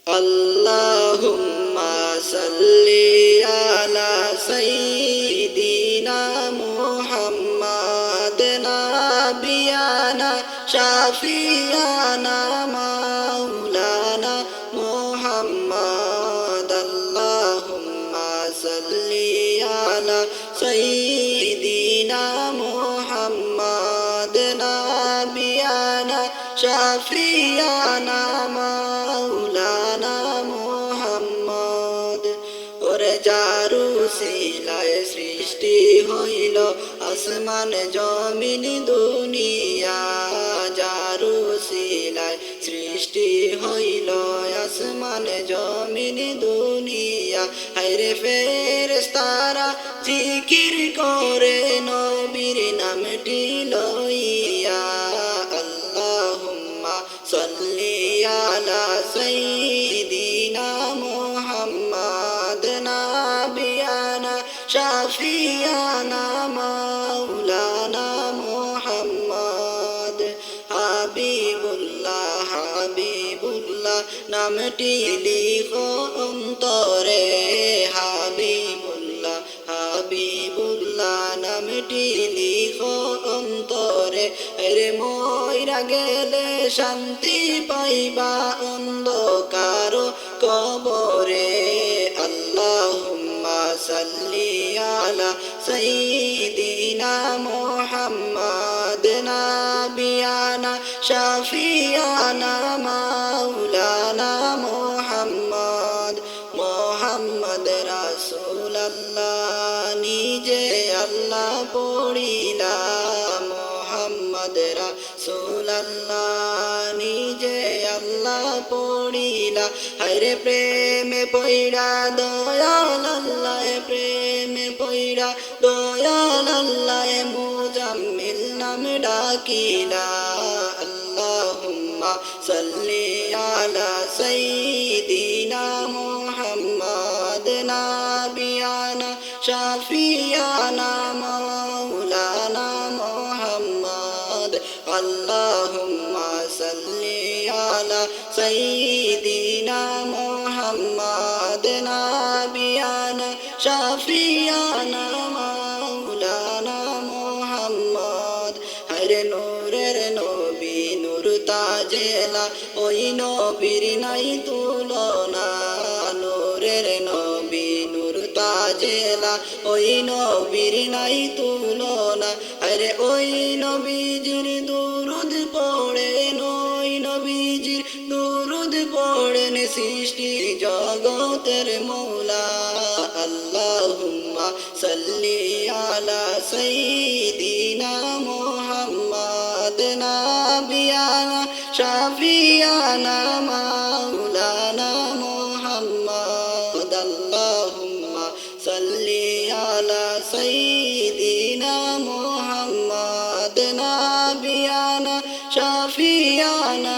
আল্লাহুম্মা সাল্লি আলা সাইয়্যিদিনা মুহাম্মাদ নাবিয়ানা শাফিয়ানা মাওলানা মুহাম্মাদ আল্লাহুম্মা সাল্লি আলা সাইয়্যিদিনা মুহাম্মাদ নাবিয়ানা শাফিয়ানা মাওলানা মুহাম্মদ। ওরে যারু সিলায় সৃষ্টি হইল আসমান জমিন দুনিয়া, যারু সিলায় সৃষ্টি হইল আসমান জমিন দুনিয়া। হায়রে ফেরেশতারা জিকির করে নবীর নামটি লইয়া। আল্লাহুম্মা সাল্লি আলা সাইয়্যিদিনা মুহাম্মাদ নাবিয়ানা শাফিয়ানা মাওলানা মুহাম্মদ। হাবিবুল্লাহ হাবিবুল্লাহ নামটি লিখো অন্তরে, হাবিবুল্লাহ হাবিবুল্লাহ নামটি লিখো অন্তরে। রে মইরা গেলে শান্তি পাইবা অন্ধকার কবরে। আল্লাহুম্মা সাল্লি আলা সাইয়্যিদিনা মুহাম্মাদ নাবিয়ানা শাফিয়ানা মাওলানা মুহাম্মদ। মুহাম্মদ রাসূলুল্লাহ নিজে আল্লাহ পড়িলা, মুহাম্মদ রাসূলুল্লাহ নিজে আল্লাহ পড়িলা। হায়রে প্রেমে পইড়া দয়াল আল্লাহ, প্রেমে পইড়া দয়াল আল্লাহ মুজাম্মিল নাম ডাকিলা। আল্লাহুম্মা সাল্লি আলা সাইয়্যিদিনা মুহাম্মাদ নাবিয়ানা শাফিয়ানা মাওলানা মুহাম্মদ। আল্লাহুম্মা সাল্লি আলা সাইয়্যিদিনা মুহাম্মাদ নাবিয়ানা শাফিয়ানা মাওলানা মুহাম্মদ। হরে নূরের নবী নূর তাজেলা, ওই নবীর নাই তুলনা। নূরের নবী নূর তাজেলা, ওই নবীর নাই তুলনা। আরে ওই নবীজির দুরুদ পড়েন, ওই নবীজির দুরুদ পড়েন সৃষ্টি জগতের মৌলা। আল্লাহুম্মা সাল্লি আলা সাইয়্যিদিনা মুহাম্মাদ নাবিয়ানা শাফিয়ানা মাওলানা মুহাম্মদ। আল্লাহুম্মা সাল্লি আলা সাইয়্যিদিনা মুহাম্মাদ নাবিয়ানা শাফিয়ানা